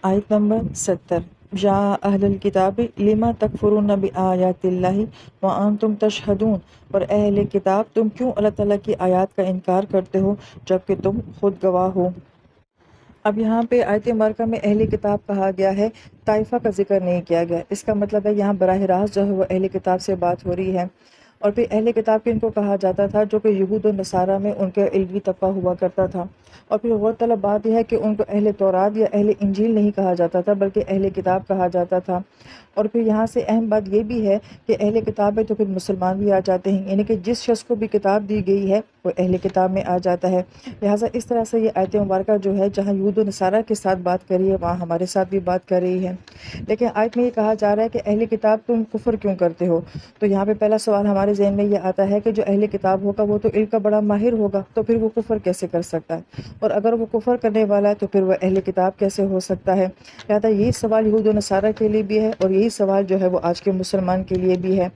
آیت نمبر 70۔ یا اہل الکتاب لما تکفرون بآیات اللہ وانتم تشہدون، اور اہل کتاب تم کیوں اللہ تعالیٰ کی آیات کا انکار کرتے ہو جبکہ تم خود گواہ ہو۔ اب یہاں پہ آیت مبارکہ میں اہل کتاب کہا گیا ہے، طائفہ کا ذکر نہیں کیا گیا۔ اس کا مطلب ہے یہاں براہ راست جو ہے وہ اہل کتاب سے بات ہو رہی ہے۔ اور پھر اہل کتاب کن کو کہا جاتا تھا؟ جو کہ یہود و نصارہ میں ان کے علمی طبقہ ہوا کرتا تھا۔ اور پھر غور طلب بات یہ ہے کہ ان کو اہل تورات یا اہل انجیل نہیں کہا جاتا تھا بلکہ اہل کتاب کہا جاتا تھا۔ اور پھر یہاں سے اہم بات یہ بھی ہے کہ اہل کتاب ہے تو پھر مسلمان بھی آ جاتے ہیں، یعنی کہ جس شخص کو بھی کتاب دی گئی ہے وہ اہل کتاب میں آ جاتا ہے۔ لہٰذا اس طرح سے یہ آیت مبارکہ جو ہے جہاں یہود و نصارہ کے ساتھ بات کر رہی ہے وہاں ہمارے ساتھ بھی بات کر رہی ہے۔ لیکن آیت میں یہ کہا جا رہا ہے کہ اہل کتاب تم کفر کیوں کرتے ہو؟ تو یہاں پہ پہلا سوال ہمارے ذہن میں یہ آتا ہے کہ جو اہل کتاب ہوگا وہ تو علم کا بڑا ماہر ہوگا، تو پھر وہ کفر کیسے کر سکتا ہے؟ اور اگر وہ کفر کرنے والا ہے تو پھر وہ اہل کتاب کیسے ہو سکتا ہے؟ لہٰذا یہی سوال یہود و نصارہ کے لیے بھی ہے اور یہی سوال جو ہے وہ آج کے مسلمان کے لیے بھی ہے۔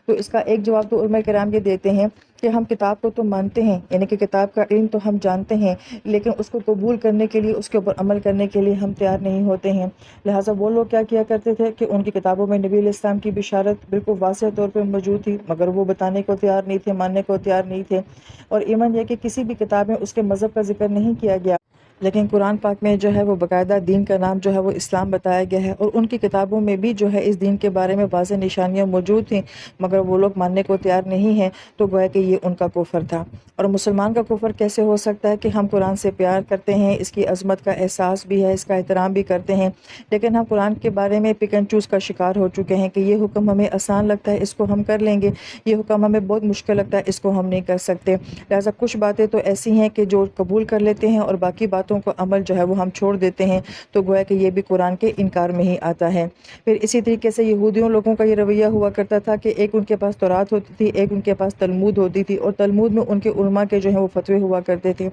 تو اس کا ایک جواب تو علماء کرام یہ دیتے ہیں کہ ہم کتاب کو تو مانتے ہیں، یعنی کہ کتاب کا علم تو ہم جانتے ہیں، لیکن اس کو قبول کرنے کے لیے، اس کے اوپر عمل کرنے کے لیے ہم تیار نہیں ہوتے ہیں۔ لہٰذا وہ لوگ کیا کیا کرتے تھے کہ ان کی کتابوں میں نبی علیہ السلام کی بشارت بالکل واضح طور پہ موجود تھی، مگر وہ بتانے کو تیار نہیں تھے، ماننے کو تیار نہیں تھے۔ اور ایون یہ کہ کسی بھی کتاب میں اس کے مذہب کا ذکر نہیں کیا گیا، لیکن قرآن پاک میں جو ہے وہ باقاعدہ دین کا نام جو ہے وہ اسلام بتایا گیا ہے، اور ان کی کتابوں میں بھی جو ہے اس دین کے بارے میں واضح نشانیاں موجود تھیں، مگر وہ لوگ ماننے کو تیار نہیں ہیں، تو گویا کہ یہ ان کا کفر تھا۔ اور مسلمان کا کفر کیسے ہو سکتا ہے کہ ہم قرآن سے پیار کرتے ہیں، اس کی عظمت کا احساس بھی ہے، اس کا احترام بھی کرتے ہیں، لیکن ہم قرآن کے بارے میں پک اینڈ چوز کا شکار ہو چکے ہیں کہ یہ حکم ہمیں آسان لگتا ہے اس کو ہم کر لیں گے، یہ حکم ہمیں بہت مشکل لگتا ہے اس کو ہم نہیں کر سکتے۔ لہٰذا کچھ باتیں تو ایسی ہیں کہ جو قبول کر لیتے ہیں اور باقی باتوں کو عمل جو ہے وہ ہم چھوڑ دیتے ہیں، تو گویا کہ یہ بھی قرآن کے انکار میں ہی آتا ہے۔ پھر اسی طریقے سے یہودیوں لوگوں کا یہ رویہ ہوا کرتا تھا کہ ایک ان کے پاس تورات ہوتی تھی، ایک ان کے پاس تلمود ہوتی تھی، اور تلمود میں ان کے علماء کے جو ہیں وہ فتوے ہوا کرتے تھے،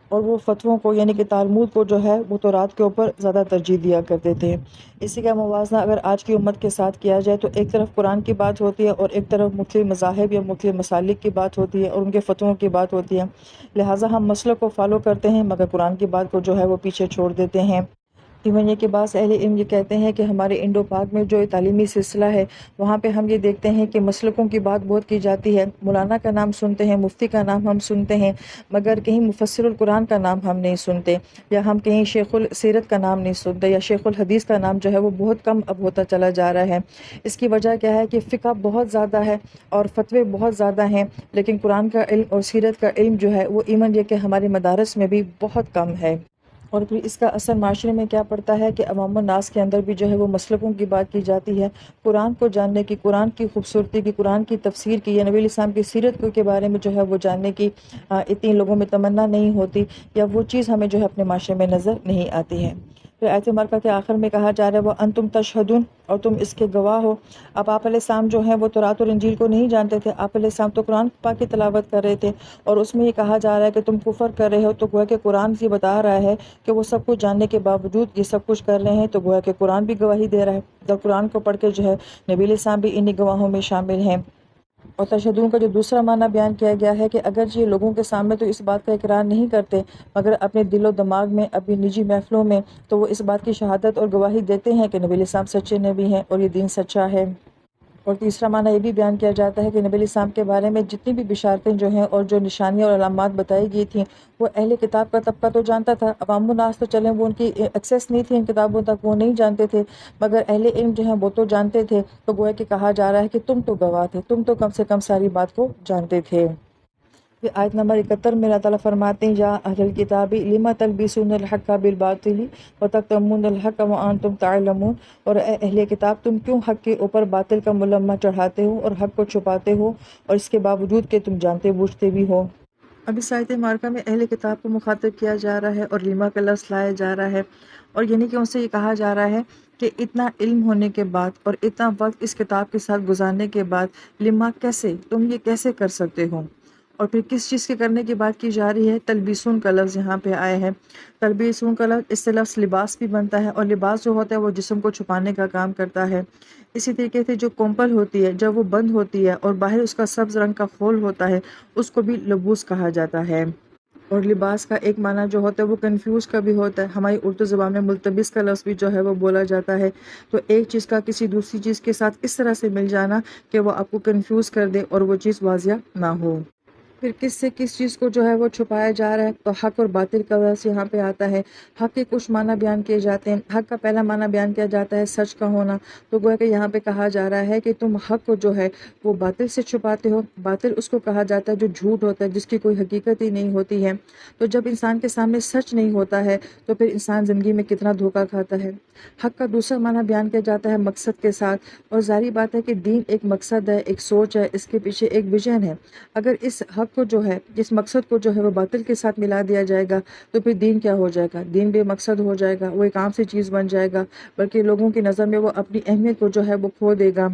اور وہ فتووں کو یعنی کہ تلمود کو جو ہے وہ تورات کے اوپر زیادہ ترجیح دیا کرتے تھے۔ اسی کا موازنہ اگر آج کی امت کے ساتھ کیا جائے تو ایک طرف قرآن کی بات ہوتی ہے اور ایک طرف مختلف مذاہب یا مختلف مسالک کی بات ہوتی ہے اور ان کے فتووں کی بات ہوتی ہے۔ لہٰذا ہم مسلک کو فالو کرتے ہیں مگر قرآن کی بات کو جو ہے وہ پیچھے چھوڑ دیتے ہیں۔ ایون یہ کہ بعض اہل علم یہ کہتے ہیں کہ ہمارے انڈو پاک میں جو تعلیمی سلسلہ ہے وہاں پہ ہم یہ دیکھتے ہیں کہ مسلکوں کی بات بہت کی جاتی ہے، مولانا کا نام سنتے ہیں، مفتی کا نام ہم سنتے ہیں، مگر کہیں مفسر القرآن کا نام ہم نہیں سنتے، یا ہم کہیں شیخ السیرت کا نام نہیں سنتے، یا شیخ الحدیث کا نام جو ہے وہ بہت کم اب ہوتا چلا جا رہا ہے۔ اس کی وجہ کیا ہے کہ فقہ بہت زیادہ ہے اور فتوے بہت زیادہ ہیں، لیکن قرآن کا علم اور سیرت کا علم جو ہے وہ ایون یہ کہ ہمارے مدارس میں بھی بہت کم ہے۔ اور پھر اس کا اثر معاشرے میں کیا پڑتا ہے کہ عوام الناس کے اندر بھی جو ہے وہ مسلکوں کی بات کی جاتی ہے، قرآن کو جاننے کی، قرآن کی خوبصورتی کی، قرآن کی تفسیر کی، یا نبی علیہ السلام کی سیرت کے بارے میں جو ہے وہ جاننے کی اتنی لوگوں میں تمنا نہیں ہوتی، یا وہ چیز ہمیں جو ہے اپنے معاشرے میں نظر نہیں آتی ہے۔ پھر آیت مبارکہ کے آخر میں کہا جا رہا ہے وہ انتم تشہدون، اور تم اس کے گواہ ہو۔ اب آپ علیہ السلام جو ہیں وہ تورات اور انجیل کو نہیں جانتے تھے، آپ علیہ السلام تو قرآن پاک کی تلاوت کر رہے تھے، اور اس میں یہ کہا جا رہا ہے کہ تم کفر کر رہے ہو، تو گویا کہ قرآن یہ بتا رہا ہے کہ وہ سب کچھ جاننے کے باوجود یہ سب کچھ کر رہے ہیں، تو گویا کہ قرآن بھی گواہی دے رہا ہے، جب قرآن کو پڑھ کے جو ہے نبی علیہ السلام بھی انہی گواہوں میں شامل ہیں۔ اور تشہدون کا جو دوسرا معنی بیان کیا گیا ہے کہ اگر یہ لوگوں کے سامنے تو اس بات کا اقرار نہیں کرتے، مگر اپنے دل و دماغ میں، اپنی نجی محفلوں میں تو وہ اس بات کی شہادت اور گواہی دیتے ہیں کہ نبی علیہ السلام سچے نبی ہیں اور یہ دین سچا ہے۔ اور تیسرا معنی یہ بھی بیان کیا جاتا ہے کہ نبی علیہ السلام کے بارے میں جتنی بھی بشارتیں جو ہیں اور جو نشانیاں اور علامات بتائی گئی تھیں وہ اہل کتاب کا طبقہ تو جانتا تھا، عوام الناس تو چلیں وہ ان کی ایکسیس نہیں تھی ان کتابوں تک، وہ نہیں جانتے تھے، مگر اہل علم جو ہیں وہ تو جانتے تھے، تو گویا کہ کہا جا رہا ہے کہ تم تو گواہ تھے، تم تو کم سے کم ساری بات کو جانتے تھے۔ پھر آیت نمبر 71 میں اللہ تعالیٰ فرماتے ہیں یا اہل الکتاب لما تلبسون الحق بالباطل وتکتمون الحق وانتم تعلمون، اور اے اہل کتاب تم کیوں حق کے اوپر باطل کا ملمہ چڑھاتے ہو اور حق کو چھپاتے ہو، اور اس کے باوجود کہ تم جانتے بوجھتے بھی ہو۔ اب اس آیت مبارکہ میں اہل کتاب کو مخاطب کیا جا رہا ہے اور لما کا لفظ لایا جا رہا ہے، اور یعنی کہ ان سے یہ کہا جا رہا ہے کہ اتنا علم ہونے کے بعد اور اتنا وقت اس کتاب کے ساتھ گزارنے کے بعد لما کیسے تم یہ کیسے کر سکتے ہو؟ اور پھر کس چیز کے کرنے کی بات کی جا رہی ہے؟ تلبیسون کا لفظ یہاں پہ آیا ہے۔ تلبیسون کا لفظ اس سے لفظ لباس بھی بنتا ہے، اور لباس جو ہوتا ہے وہ جسم کو چھپانے کا کام کرتا ہے۔ اسی طریقے سے جو کمپل ہوتی ہے جب وہ بند ہوتی ہے اور باہر اس کا سبز رنگ کا خول ہوتا ہے اس کو بھی لبوس کہا جاتا ہے۔ اور لباس کا ایک معنی جو ہوتا ہے وہ کنفیوز کا بھی ہوتا ہے. ہماری اردو زبان میں ملتبس کا لفظ بھی جو ہے وہ بولا جاتا ہے. تو ایک چیز کا کسی دوسری چیز کے ساتھ اس طرح سے مل جانا کہ وہ آپ کو کنفیوز کر دے اور وہ چیز واضح نہ ہو. پھر کس سے کس چیز کو جو ہے وہ چھپایا جا رہا ہے، تو حق اور باطل کا لفظ یہاں پہ آتا ہے. حق کے کچھ معنی بیان کیے جاتے ہیں. حق کا پہلا معنی بیان کیا جاتا ہے سچ کا ہونا. تو گویا کہ یہاں پہ کہا جا رہا ہے کہ تم حق کو جو ہے وہ باطل سے چھپاتے ہو. باطل اس کو کہا جاتا ہے جو جھوٹ ہوتا ہے، جس کی کوئی حقیقت ہی نہیں ہوتی ہے. تو جب انسان کے سامنے سچ نہیں ہوتا ہے تو پھر انسان زندگی میں کتنا دھوکہ کھاتا ہے. حق کا دوسرا معنی بیان کیا جاتا ہے مقصد کے ساتھ. اور ظاہری بات ہے کہ دین ایک مقصد ہے، ایک سوچ ہے، اس کے پیچھے ایک ویژن ہے. اگر اس حق کو جو ہے، اس مقصد کو جو ہے وہ باطل کے ساتھ ملا دیا جائے گا تو پھر دین کیا ہو جائے گا؟ دین بے مقصد ہو جائے گا، وہ ایک عام سی چیز بن جائے گا، بلکہ لوگوں کی نظر میں وہ اپنی اہمیت کو جو ہے وہ کھو دے گا.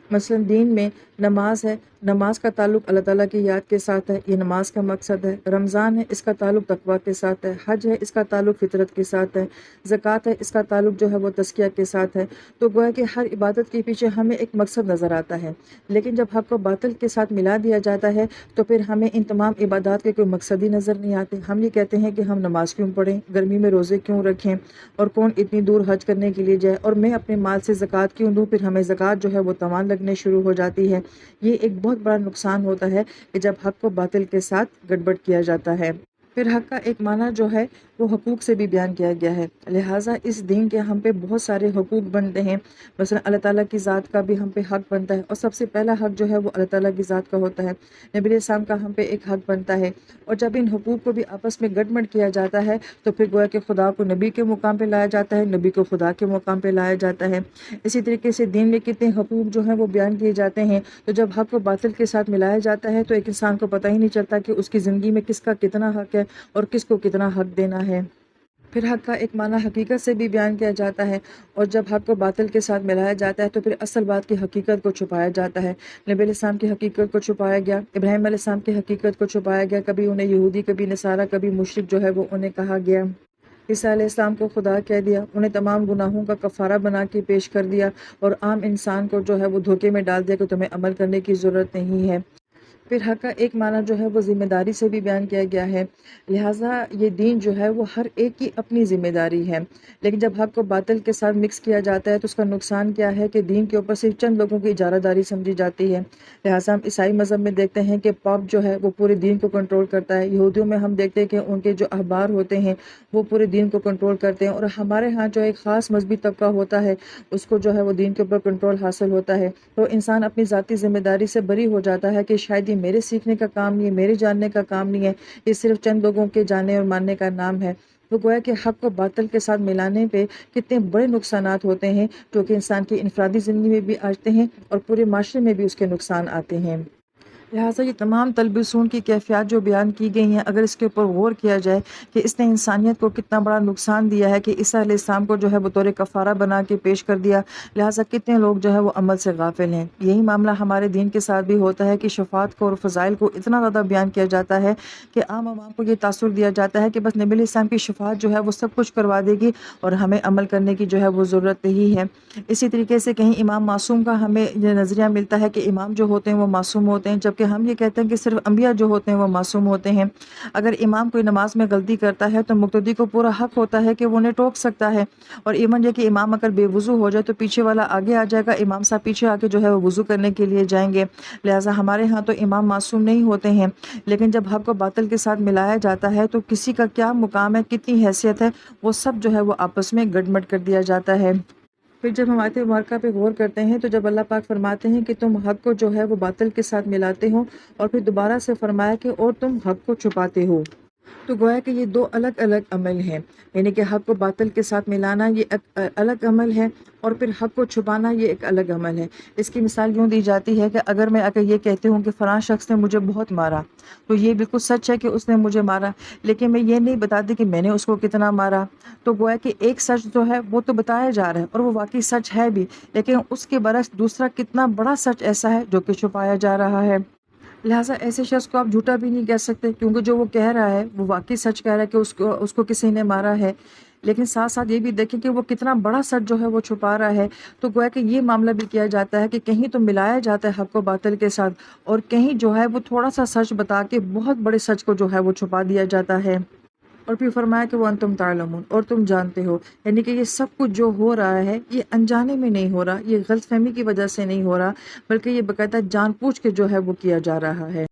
مثلاً دین میں نماز ہے، نماز کا تعلق اللہ تعالیٰ کی یاد کے ساتھ ہے، یہ نماز کا مقصد ہے. رمضان ہے، اس کا تعلق تقویٰ کے ساتھ ہے. حج ہے، اس کا تعلق فطرت کے ساتھ ہے. زکوٰۃ ہے، اس کا تعلق جو ہے وہ تزکیہ کے ساتھ ہے. تو گویا کہ ہر عبادت کے پیچھے ہمیں ایک مقصد نظر آتا ہے. لیکن جب حق کو باطل کے ساتھ ملا دیا جاتا ہے تو پھر ہمیں ان تمام عبادات کے کوئی مقصد ہی نظر نہیں آتے. ہم یہ کہتے ہیں کہ ہم نماز کیوں پڑھیں، گرمی میں روزے کیوں رکھیں، اور کون اتنی دور حج کرنے کے لیے جائے، اور میں اپنے مال سے زکوٰۃ کیوں دوں. پھر ہمیں زکوٰۃ جو ہے وہ تاوان لگنے شروع ہو جاتی ہے. یہ ایک بہت بڑا نقصان ہوتا ہے کہ جب حق کو باطل کے ساتھ گڑبڑ کیا جاتا ہے. پھر حق کا ایک معنی جو ہے وہ حقوق سے بھی بیان کیا گیا ہے. لہٰذا اس دین کے ہم پہ بہت سارے حقوق بنتے ہیں. مثلا اللہ تعالیٰ کی ذات کا بھی ہم پہ حق بنتا ہے، اور سب سے پہلا حق جو ہے وہ اللہ تعالیٰ کی ذات کا ہوتا ہے. نبی علیہ السلام کا ہم پہ ایک حق بنتا ہے. اور جب ان حقوق کو بھی آپس میں گڈمڈ کیا جاتا ہے تو پھر گویا کہ خدا کو نبی کے مقام پہ لایا جاتا ہے، نبی کو خدا کے مقام پہ لایا جاتا ہے. اسی طریقے سے دین میں کتنے حقوق جو ہیں وہ بیان کیے جاتے ہیں. تو جب حق کو باطل کے ساتھ ملایا جاتا ہے تو ایک انسان کو پتہ ہی نہیں چلتا کہ اس کی زندگی میں کس کا کتنا حق ہے اور کس کو کتنا حق دینا ہے. پھر حق کا ایک معنی حقیقت سے بھی بیان کیا جاتا ہے. اور جب حق کو باطل کے ساتھ ملایا جاتا ہے تو پھر اصل بات کی حقیقت کو چھپایا جاتا ہے. نبی علیہ السلام کی حقیقت کو چھپایا گیا، ابراہیم علیہ السلام کی حقیقت کو چھپایا گیا. کبھی انہیں یہودی، کبھی نصارہ، کبھی مشرک جو ہے وہ انہیں کہا گیا. عیسیٰ علیہ السلام کو خدا کہہ دیا، انہیں تمام گناہوں کا کفارہ بنا کے پیش کر دیا، اور عام انسان کو جو ہے وہ دھوکے میں ڈال دیا کہ تمہیں عمل کرنے کی ضرورت نہیں ہے. پھر حق کا ایک معنی جو ہے وہ ذمہ داری سے بھی بیان کیا گیا ہے. لہٰذا یہ دین جو ہے وہ ہر ایک کی اپنی ذمہ داری ہے. لیکن جب حق کو باطل کے ساتھ مکس کیا جاتا ہے تو اس کا نقصان کیا ہے کہ دین کے اوپر صرف چند لوگوں کی اجارہ داری سمجھی جاتی ہے. لہٰذا ہم عیسائی مذہب میں دیکھتے ہیں کہ پاپ جو ہے وہ پورے دین کو کنٹرول کرتا ہے. یہودیوں میں ہم دیکھتے ہیں کہ ان کے جو احبار ہوتے ہیں وہ پورے دین کو کنٹرول کرتے ہیں. اور ہمارے ہاں جو ایک خاص مذہبی طبقہ ہوتا ہے اس کو جو ہے وہ دین کے اوپر کنٹرول حاصل ہوتا ہے. تو انسان اپنی ذاتی ذمہ داری سے بری ہو جاتا ہے کہ شاید یہ میرے سیکھنے کا کام نہیں ہے، میرے جاننے کا کام نہیں ہے، یہ صرف چند لوگوں کے جاننے اور ماننے کا نام ہے. تو گویا کہ حق کو باطل کے ساتھ ملانے پہ کتنے بڑے نقصانات ہوتے ہیں جو کہ انسان کی انفرادی زندگی میں بھی آتے ہیں اور پورے معاشرے میں بھی اس کے نقصان آتے ہیں. لہٰذا یہ تمام تلبسون کی کیفیات جو بیان کی گئی ہیں، اگر اس کے اوپر غور کیا جائے کہ اس نے انسانیت کو کتنا بڑا نقصان دیا ہے کہ عیسیٰ علیہ السلام کو جو ہے بطور کفارہ بنا کے پیش کر دیا، لہٰذا کتنے لوگ جو ہے وہ عمل سے غافل ہیں. یہی معاملہ ہمارے دین کے ساتھ بھی ہوتا ہے کہ شفاعت کو اور فضائل کو اتنا زیادہ بیان کیا جاتا ہے کہ عام عوام کو یہ تاثر دیا جاتا ہے کہ بس نبی علیہ السلام کی شفاعت جو ہے وہ سب کچھ کروا دے گی اور ہمیں عمل کرنے کی جو ہے وہ ضرورت نہیں ہے. اسی طریقے سے کہیں امام معصوم کا ہمیں یہ نظریہ ملتا ہے کہ امام جو ہوتے ہیں وہ معصوم ہوتے ہیں، جبکہ ہم یہ کہتے ہیں کہ صرف انبیاء جو ہوتے ہیں وہ معصوم ہوتے ہیں. اگر امام کوئی نماز میں غلطی کرتا ہے تو مقتدی کو پورا حق ہوتا ہے کہ وہ انہیں ٹوک سکتا ہے. اور ایون یہ کہ امام اگر بے وضو ہو جائے تو پیچھے والا آگے آ جائے گا، امام صاحب پیچھے آ کے جو ہے وہ وضو کرنے کے لیے جائیں گے. لہٰذا ہمارے ہاں تو امام معصوم نہیں ہوتے ہیں. لیکن جب حق کو باطل کے ساتھ ملایا جاتا ہے تو کسی کا کیا مقام ہے، کتنی حیثیت ہے، وہ سب جو ہے وہ آپس میں گڈمڈ کر دیا جاتا ہے. پھر جب ہم آیت مبارکہ پہ غور کرتے ہیں تو جب اللہ پاک فرماتے ہیں کہ تم حق کو جو ہے وہ باطل کے ساتھ ملاتے ہو، اور پھر دوبارہ سے فرمایا کہ اور تم حق کو چھپاتے ہو، تو گویا کہ یہ دو الگ الگ عمل ہیں. یعنی کہ حق کو باطل کے ساتھ ملانا یہ ایک الگ عمل ہے، اور پھر حق کو چھپانا یہ ایک الگ عمل ہے. اس کی مثال یوں دی جاتی ہے کہ اگر میں یہ کہتی ہوں کہ فلاں شخص نے مجھے بہت مارا، تو یہ بالکل سچ ہے کہ اس نے مجھے مارا، لیکن میں یہ نہیں بتاتی کہ میں نے اس کو کتنا مارا. تو گویا کہ ایک سچ جو ہے وہ تو بتایا جا رہا ہے اور وہ واقعی سچ ہے بھی، لیکن اس کے برعکس دوسرا کتنا بڑا سچ ایسا ہے جو کہ چھپایا جا رہا ہے. لہٰذا ایسے شخص کو آپ جھوٹا بھی نہیں کہہ سکتے، کیونکہ جو وہ کہہ رہا ہے وہ واقعی سچ کہہ رہا ہے کہ اس کو کسی نے مارا ہے. لیکن ساتھ ساتھ یہ بھی دیکھیں کہ وہ کتنا بڑا سچ جو ہے وہ چھپا رہا ہے. تو گویا کہ یہ معاملہ بھی کیا جاتا ہے کہ کہیں تو ملایا جاتا ہے حق و باطل کے ساتھ، اور کہیں جو ہے وہ تھوڑا سا سچ بتا کے بہت بڑے سچ کو جو ہے وہ چھپا دیا جاتا ہے. اور پھر فرمایا کہ وَأَنْتُمْ تَعْلَمُونَ، اور تم جانتے ہو. یعنی کہ یہ سب کچھ جو ہو رہا ہے یہ انجانے میں نہیں ہو رہا، یہ غلط فہمی کی وجہ سے نہیں ہو رہا، بلکہ یہ باقاعدہ جان بوجھ کے جو ہے وہ کیا جا رہا ہے.